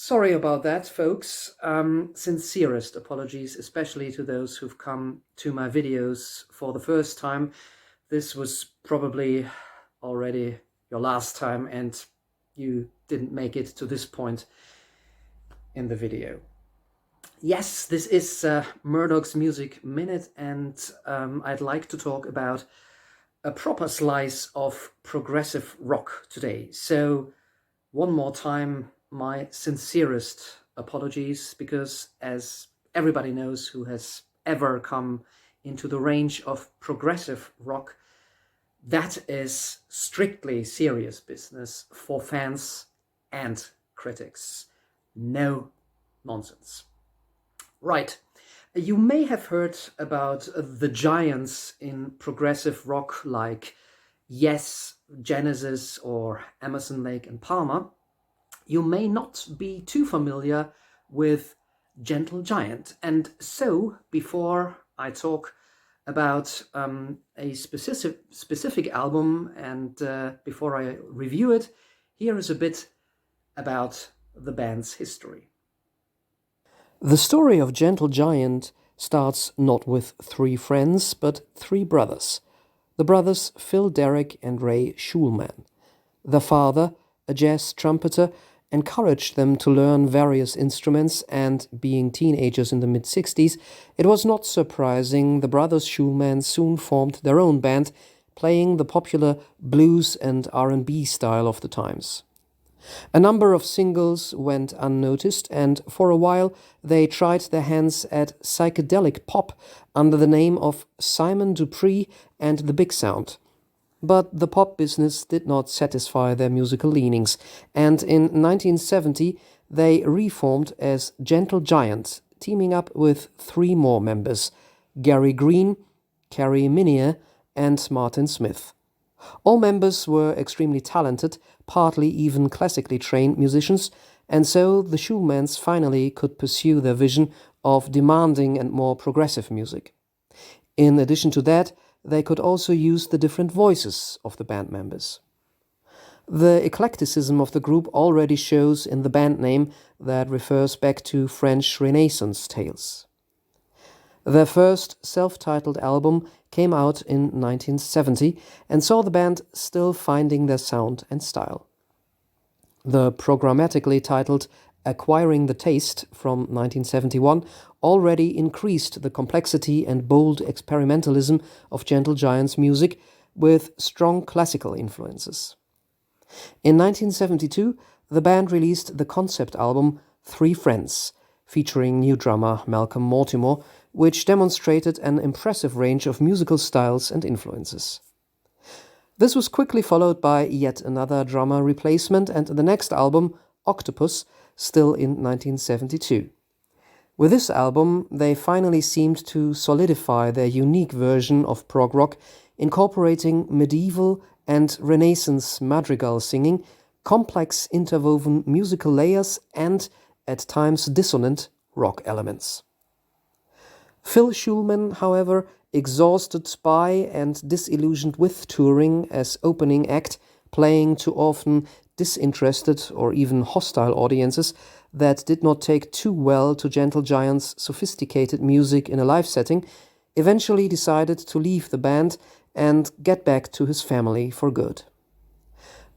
Sorry about that, folks. Sincerest apologies, especially to those who've come to my videos for the first time. This was probably already your last time and you didn't make it to this point in the video. Yes, this is Murdock's Music Minute, and I'd like to talk about a proper slice of progressive rock today. So one more time, my sincerest apologies, because as everybody knows who has ever come into the range of progressive rock, that is strictly serious business for fans and critics. No nonsense. Right. You may have heard about the giants in progressive rock like Yes, Genesis or Emerson, Lake and Palmer. You may not be too familiar with Gentle Giant. And so, before I talk about a specific album and before I review it, here is a bit about the band's history. The story of Gentle Giant starts not with three friends, but three brothers. The brothers Phil, Derek and Ray SHULMAN. Their father, a jazz trumpeter, encouraged them to learn various instruments, and being teenagers in the mid-60s, it was not surprising the brothers SHULMAN soon formed their own band, playing the popular blues and R&B style of the times. A number of singles went unnoticed, and for a while they tried their hands at psychedelic pop under the name of Simon Dupree and the Big Sound. But the pop business did not satisfy their musical leanings, and in 1970 they reformed as Gentle Giant, teaming up with three more members: Gary Green, Carrie Minier and Martin Smith. All members were extremely talented, partly even classically trained musicians, and so the SHULMANs finally could pursue their vision of demanding and more progressive music. In addition to that, they could also use the different voices of the band members. The eclecticism of the group already shows in the band name that refers back to French Renaissance tales. Their first self-titled album came out in 1970 and saw the band still finding their sound and style. The programmatically titled Acquiring the Taste from 1971 already increased the complexity and bold experimentalism of Gentle Giant's music with strong classical influences. In 1972, the band released the concept album Three Friends, featuring new drummer Malcolm Mortimer, which demonstrated an impressive range of musical styles and influences. This was quickly followed by yet another drummer replacement and the next album, Octopus, still in 1972. With this album, they finally seemed to solidify their unique version of prog rock, incorporating medieval and Renaissance madrigal singing, complex interwoven musical layers and, at times dissonant, rock elements. Phil SHULMAN, however, exhausted by and disillusioned with touring as opening act, playing to often disinterested or even hostile audiences that did not take too well to Gentle Giant's sophisticated music in a live setting, eventually decided to leave the band and get back to his family for good.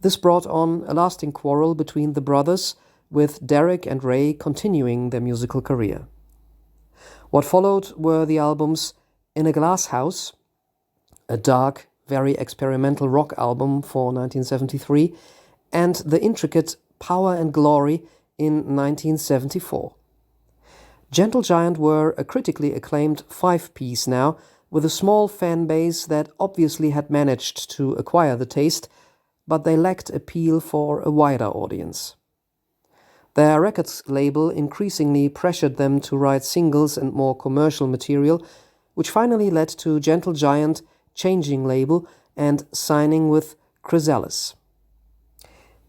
This brought on a lasting quarrel between the brothers, with Derek and Ray continuing their musical career. What followed were the albums In a Glass House, a dark, very experimental rock album for 1973, and the intricate Power and Glory in 1974. Gentle Giant were a critically acclaimed five-piece now, with a small fan base that obviously had managed to acquire the taste, but they lacked appeal for a wider audience. Their records label increasingly pressured them to write singles and more commercial material, which finally led to Gentle Giant changing label and signing with Chrysalis.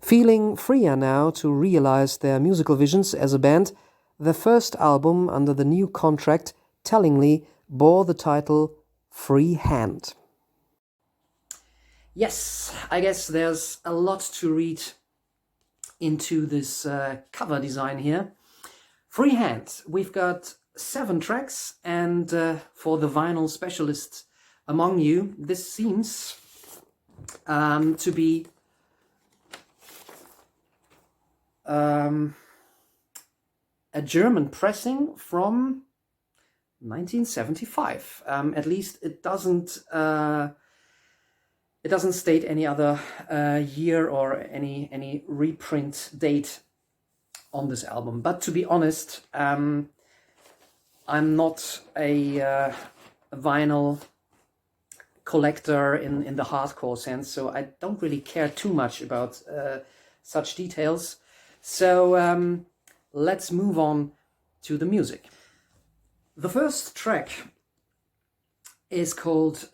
Feeling freer now to realize their musical visions as a band, their first album under the new contract tellingly bore the title Free Hand. Yes, I guess there's a lot to read into this cover design here. Freehand. We've got 7 tracks, and for the vinyl specialists among you, this seems to be a German pressing from 1975. At least it doesn't state any other year or any reprint date on this album. But to be honest, I'm not a vinyl collector in the hardcore sense, so I don't really care too much about such details. So let's move on to the music. The first track is called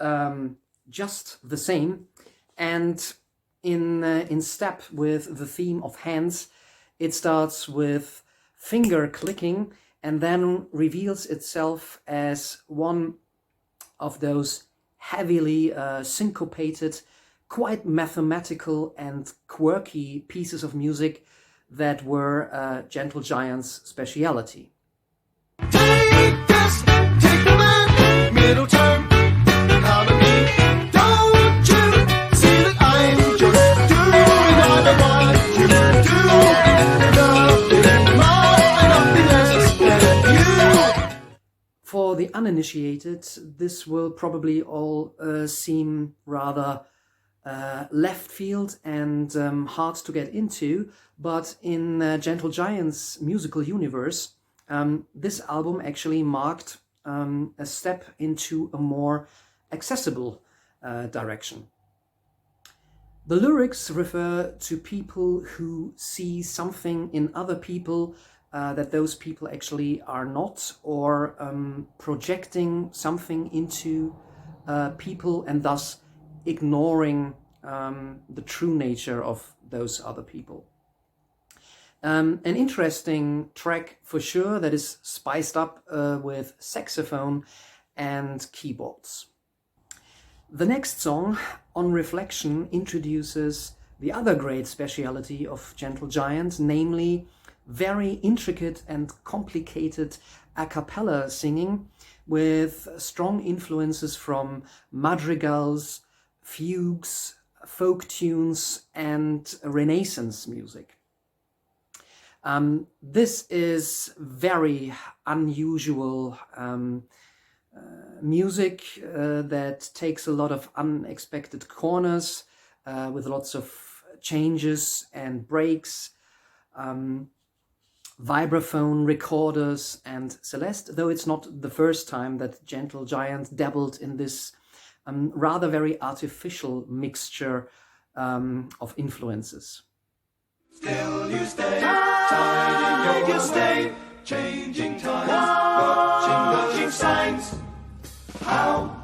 Just the Same, and in step with the theme of hands, it starts with finger clicking and then reveals itself as one of those heavily syncopated, quite mathematical and quirky pieces of music that were Gentle Giant's speciality. Take this, take the man, middle term, harmony. Don't you see that I'm just doing what I want you to do? Nothing more and nothing less than you. For the uninitiated, this will probably all seem rather left field and hard to get into, but in Gentle Giant's musical universe, this album actually marked a step into a more accessible direction. The lyrics refer to people who see something in other people that those people actually are not, or projecting something into people and thus ignoring the true nature of those other people. An interesting track for sure that is spiced up with saxophone and keyboards. The next song, On Reflection, introduces the other great speciality of Gentle Giant, namely very intricate and complicated a cappella singing with strong influences from madrigals, fugues, folk tunes and Renaissance music. This is very unusual music that takes a lot of unexpected corners with lots of changes and breaks, vibraphone recorders and Celeste, though it's not the first time that Gentle Giant dabbled in this rather very artificial mixture of influences. Still you stay, tied in your stay, changing times, watching signs. How?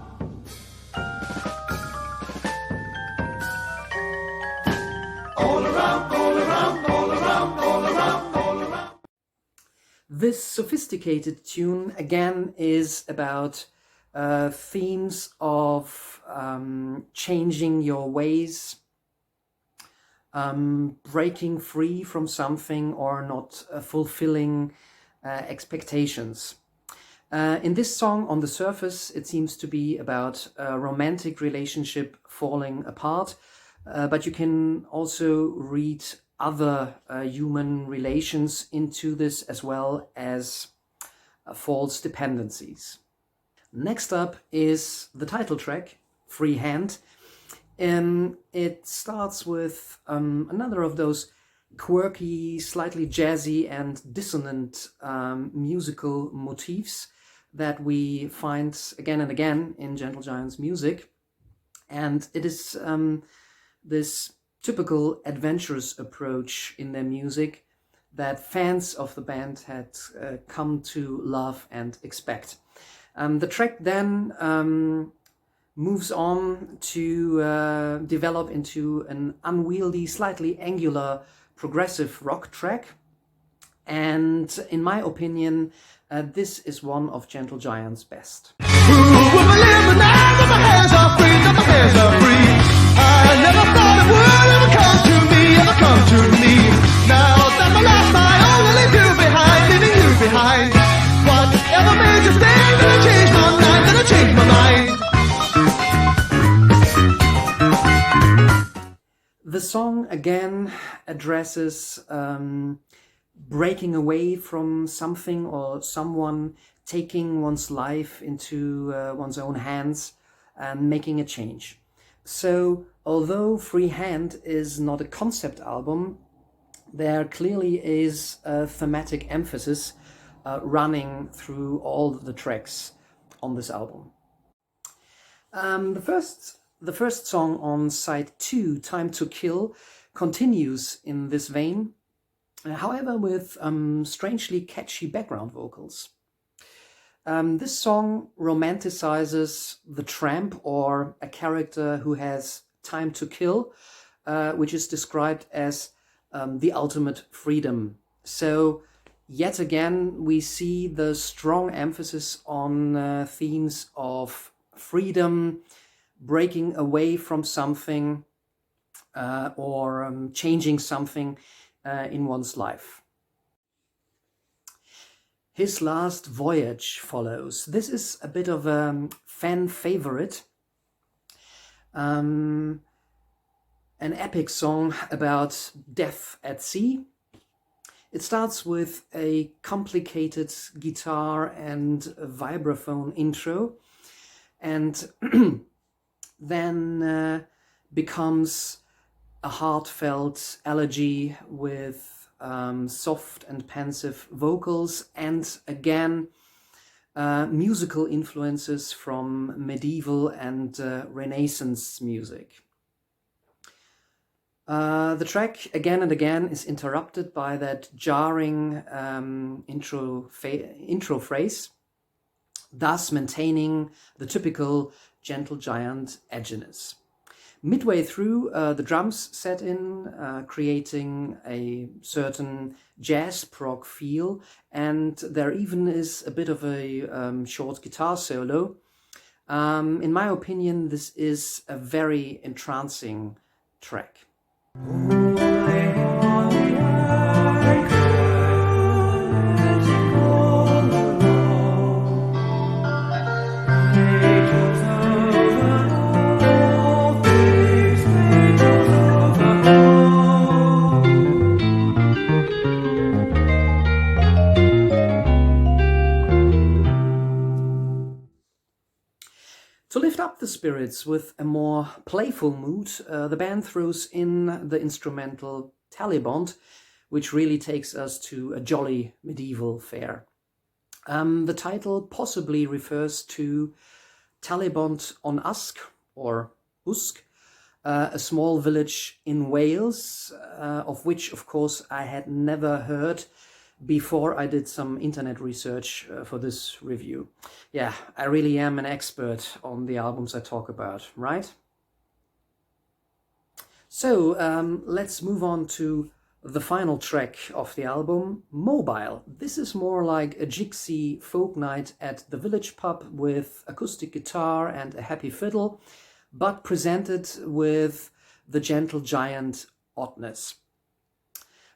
All around, all around, all around, all around, all around. This sophisticated tune again is about themes of changing your ways, breaking free from something or not fulfilling expectations. In this song, on the surface, it seems to be about a romantic relationship falling apart, but you can also read other human relations into this, as well as false dependencies. Next up is the title track, Freehand. It starts with another of those quirky, slightly jazzy and dissonant musical motifs that we find again and again in Gentle Giant's music. And it is this typical adventurous approach in their music that fans of the band had come to love and expect. The track then moves on to develop into an unwieldy, slightly angular, progressive rock track. And in my opinion, this is one of Gentle Giant's best. Ooh, with my limbs and eyes and my hands are free, and my hands are free. I never thought it would ever come to me, ever come to me. Now again addresses breaking away from something or someone, taking one's life into one's own hands and making a change. So although Freehand is not a concept album, there clearly is a thematic emphasis running through all the tracks on this album. The first song on side 2, Time to Kill, continues in this vein, however with strangely catchy background vocals. This song romanticizes the tramp, or a character who has time to kill, which is described as the ultimate freedom. So yet again we see the strong emphasis on themes of freedom, breaking away from something, or changing something in one's life. His Last Voyage follows. This is a bit of a fan favorite. An epic song about death at sea. It starts with a complicated guitar and vibraphone intro, and then becomes a heartfelt elegy with soft and pensive vocals, and again musical influences from medieval and Renaissance music. The track again and again is interrupted by that jarring intro phrase, thus maintaining the typical Gentle Giant edginess. Midway through, the drums set in, creating a certain jazz prog feel, and there even is a bit of a short guitar solo. In my opinion, this is a very entrancing track. To lift up the spirits with a more playful mood, the band throws in the instrumental Talybont, which really takes us to a jolly medieval fare. The title possibly refers to Talybont-on-Usk, or Usk, a small village in Wales, of which, of course, I had never heard before I did some internet research for this review. Yeah, I really am an expert on the albums I talk about, right? So let's move on to the final track of the album, Mobile. This is more like a gypsy folk night at the village pub with acoustic guitar and a happy fiddle, but presented with the Gentle Giant oddness.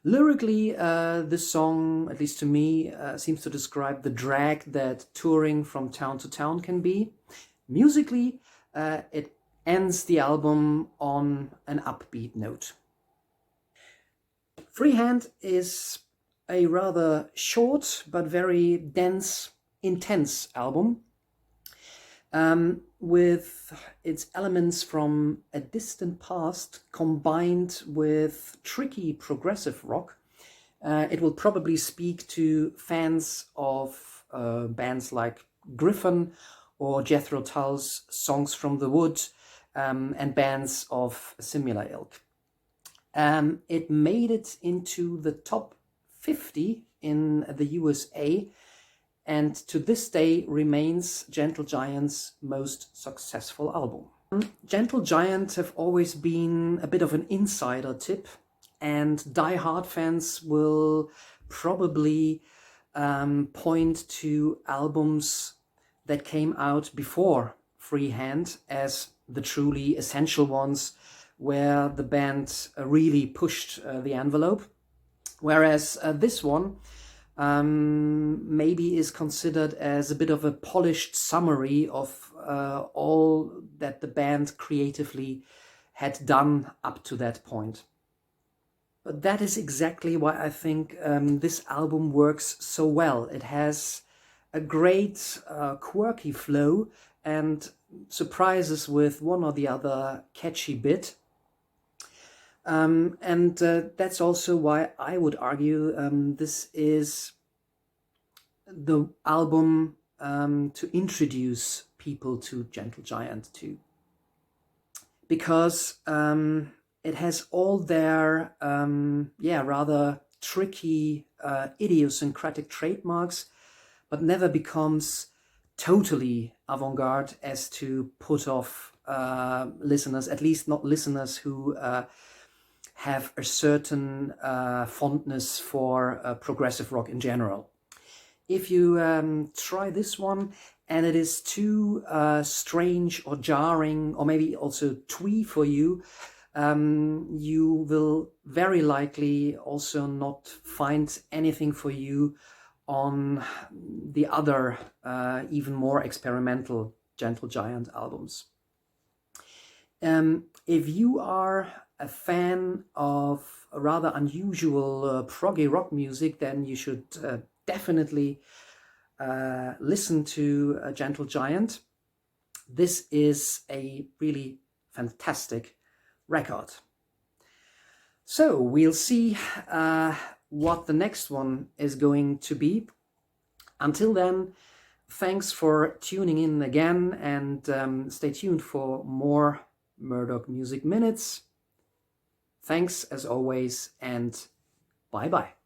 Lyrically, this song, at least to me, seems to describe the drag that touring from town to town can be. Musically, it ends the album on an upbeat note. Freehand is a rather short but very dense, intense album, with its elements from a distant past combined with tricky progressive rock. It will probably speak to fans of bands like Griffin or Jethro Tull's Songs from the Wood, and bands of a similar ilk. It made it into the top 50 in the USA, and to this day remains Gentle Giant's most successful album. Gentle Giant have always been a bit of an insider tip, and die-hard fans will probably point to albums that came out before Freehand as the truly essential ones, where the band really pushed the envelope, whereas this one maybe is considered as a bit of a polished summary of all that the band creatively had done up to that point. But that is exactly why I think this album works so well. It has a great quirky flow and surprises with one or the other catchy bit. And that's also why I would argue this is the album to introduce people to Gentle Giant to. Because it has all their rather tricky idiosyncratic trademarks, but never becomes totally avant-garde as to put off listeners, at least not listeners who have a certain fondness for progressive rock in general. If you try this one and it is too strange or jarring, or maybe also twee for you, you will very likely also not find anything for you on the other, even more experimental Gentle Giant albums. If you are a fan of a rather unusual proggy rock music, then you should definitely listen to Gentle Giant. This is a really fantastic record. So we'll see what the next one is going to be. Until then, thanks for tuning in again, and stay tuned for more Murdock Music Minutes. Thanks as always, and bye-bye.